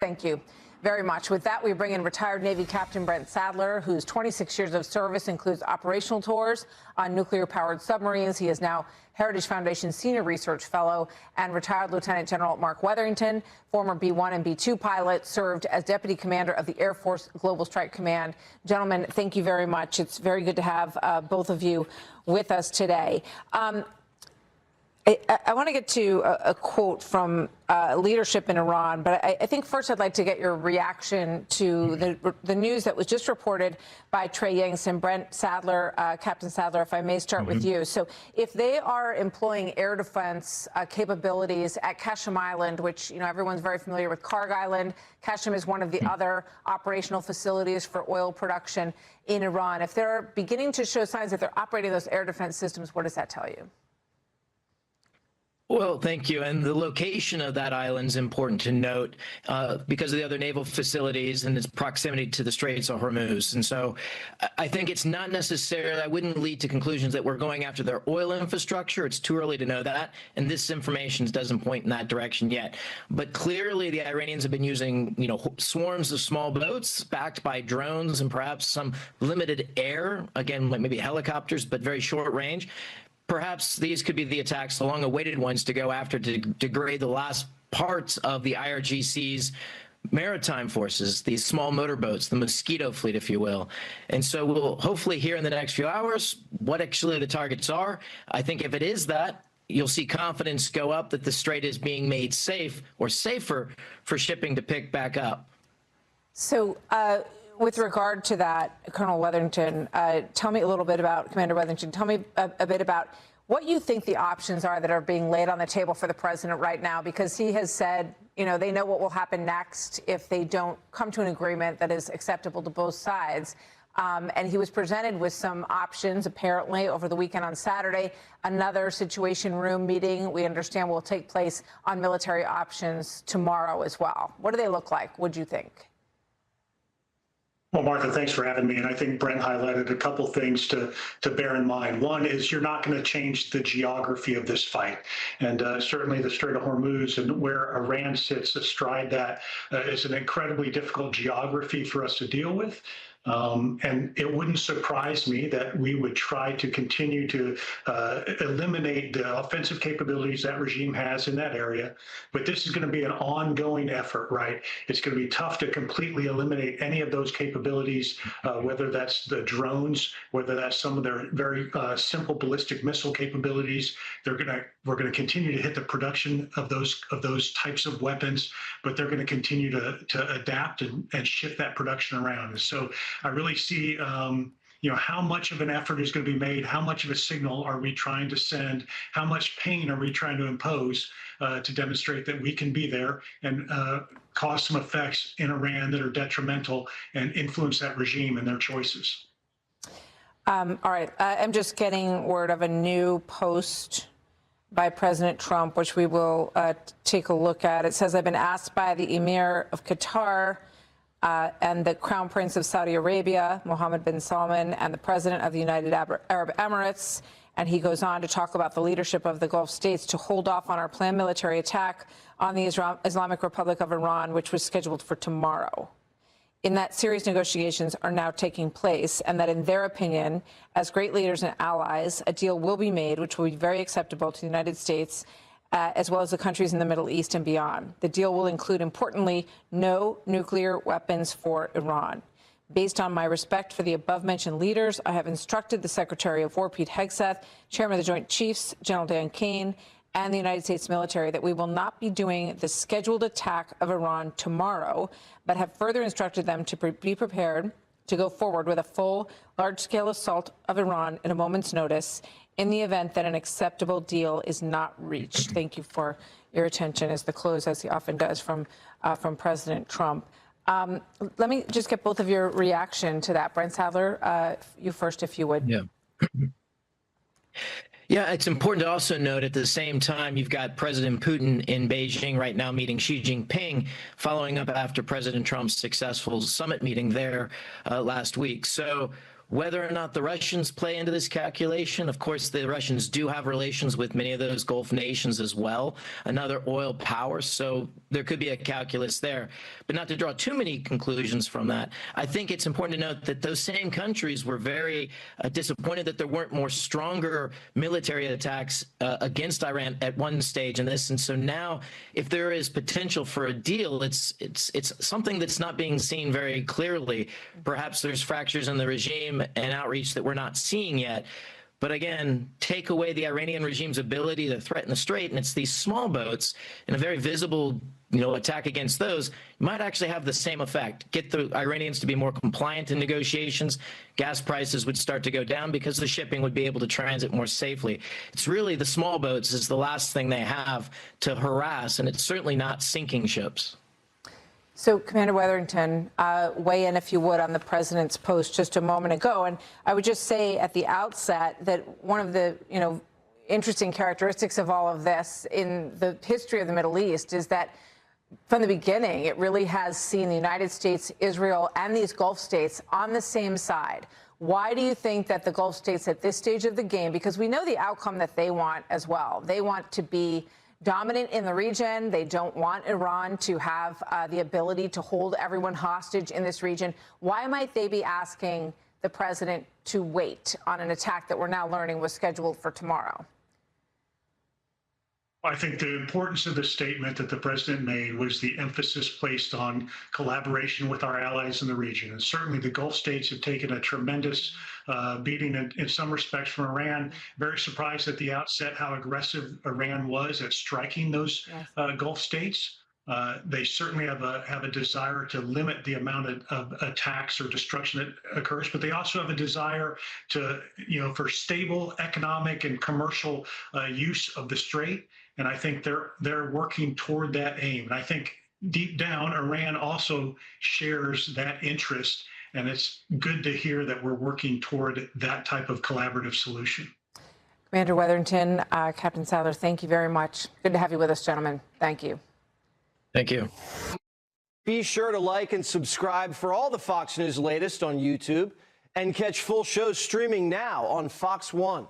Thank you very much. With that, we bring in retired Navy Captain Brent Sadler, whose 26 years of service includes operational tours on nuclear-powered submarines. He is now Heritage Foundation Senior Research Fellow, and retired Lieutenant General Mark Wetherington, former B-1 and B-2 pilot, served as Deputy Commander of the Air Force Global Strike Command. Gentlemen, thank you very much. It's very good to have both of you with us today. I want to get to a quote from leadership in Iran, but I think first I'd like to get your reaction to the news that was just reported by Trey Yingst and Brent Sadler. Captain Sadler, if I may start with you. So if they are employing air defense capabilities at Qasem Island, which, you know, everyone's very familiar with Karg Island, Qasem is one of the other operational facilities for oil production in Iran. If they're beginning to show signs that they're operating those air defense systems, what does that tell you? Well, thank you. And the location of that island is important to note because of the other naval facilities and its proximity to the Straits of Hormuz. And so I think it's not necessarily, I wouldn't lead to conclusions that we're going after their oil infrastructure. It's too early to know that. And this information doesn't point in that direction yet. But clearly the Iranians have been using, you know, swarms of small boats backed by drones and perhaps some limited air, again, like maybe helicopters, but very short range. Perhaps these could be the attacks, the long-awaited ones, to go after to degrade the last parts of the IRGC's maritime forces, these small motorboats, the Mosquito fleet, if you will. And so we'll hopefully hear in the next few hours what actually the targets are. I think if it is that, you'll see confidence go up that the strait is being made safe or safer for shipping to pick back up. So, with regard to that, Colonel Wetherington, tell me a little bit about, Commander Wetherington, tell me a bit about what you think the options are that are being laid on the table for the president right now, because he has said, you know, they know what will happen next if they don't come to an agreement that is acceptable to both sides. And he was presented with some options, apparently, over the weekend on Saturday. Another Situation Room meeting, we understand, will take place on military options tomorrow as well. What do they look like, would you think? Well, Martha, thanks for having me. And I think Brent highlighted a couple things to bear in mind. One is you're not going to change the geography of this fight. And certainly the Strait of Hormuz and where Iran sits astride that is an incredibly difficult geography for us to deal with. And it wouldn't surprise me that we would try to continue to eliminate the offensive capabilities that regime has in that area. But this is going to be an ongoing effort, right? It's going to be tough to completely eliminate any of those capabilities, whether that's the drones, whether that's some of their very simple ballistic missile capabilities. We're going to continue to hit the production of those types of weapons, but they're going to continue to adapt and shift that production around. And so I really see, you know, how much of an effort is going to be made, how much of a signal are we trying to send, how much pain are we trying to impose to demonstrate that we can be there and cause some effects in Iran that are detrimental and influence that regime and their choices. All right, I'm just getting word of a new post by President Trump, which we will take a look at. It says, I've been asked by the Emir of Qatar and the Crown Prince of Saudi Arabia, Mohammed bin Salman, and the President of the United Arab Emirates. And he goes on to talk about the leadership of the Gulf states to hold off on our planned military attack on the Islamic Republic of Iran, which was scheduled for tomorrow. In that serious negotiations are now taking place, and that in their opinion, as great leaders and allies, a deal will be made which will be very acceptable to the United States as well as the countries in the Middle East and beyond. The deal will include, importantly, no nuclear weapons for Iran. Based on my respect for the above-mentioned leaders, I have instructed the Secretary of War, Pete Hegseth, Chairman of the Joint Chiefs, General Dan Kane, and the United States military that we will not be doing the scheduled attack of Iran tomorrow, but have further instructed them to be prepared to go forward with a full, large-scale assault of Iran at a moment's notice in the event that an acceptable deal is not reached. Thank you for your attention as the close, as he often does, from President Trump. Let me just get both of your reaction to that. Brent Sadler, you first, if you would. Yeah. Yeah, it's important to also note at the same time, you've got President Putin in Beijing right now meeting Xi Jinping, following up after President Trump's successful summit meeting there last week. So Whether or not the Russians play into this calculation, of course, the Russians do have relations with many of those Gulf nations as well, another oil power, so there could be a calculus there. But not to draw too many conclusions from that, I think it's important to note that those same countries were very disappointed that there weren't more stronger military attacks against Iran at one stage in this. And so now, if there is potential for a deal, it's something that's not being seen very clearly. Perhaps there's fractures in the regime and outreach that we're not seeing yet. But again, take away the Iranian regime's ability to threaten the strait, and it's these small boats and a very visible, attack against those might actually have the same effect. Get the Iranians to be more compliant in negotiations. Gas prices would start to go down because the shipping would be able to transit more safely. It's really the small boats is the last thing they have to harass, and it's certainly not sinking ships. So, Commander Wetherington, weigh in, if you would, on the president's post just a moment ago. And I would just say at the outset that one of the, interesting characteristics of all of this in the history of the Middle East is that from the beginning, it really has seen the United States, Israel, and these Gulf states on the same side. Why do you think that the Gulf states at this stage of the game, because we know the outcome that they want as well, they want to be dominant in the region. They don't want Iran to have the ability to hold everyone hostage in this region. Why might they be asking the president to wait on an attack that we're now learning was scheduled for tomorrow? I think the importance of the statement that the president made was the emphasis placed on collaboration with our allies in the region. And certainly the Gulf states have taken a tremendous beating in some respects from Iran. Very surprised at the outset how aggressive Iran was at striking those Gulf states. They certainly have a desire to limit the amount of attacks or destruction that occurs, but they also have a desire to, for stable economic and commercial use of the strait. And I think they're working toward that aim. And I think deep down, Iran also shares that interest. And it's good to hear that we're working toward that type of collaborative solution. Commander Wetherington, Captain Sadler, thank you very much. Good to have you with us, gentlemen. Thank you. Thank you. Be sure to like and subscribe for all the Fox News latest on YouTube and catch full shows streaming now on Fox One.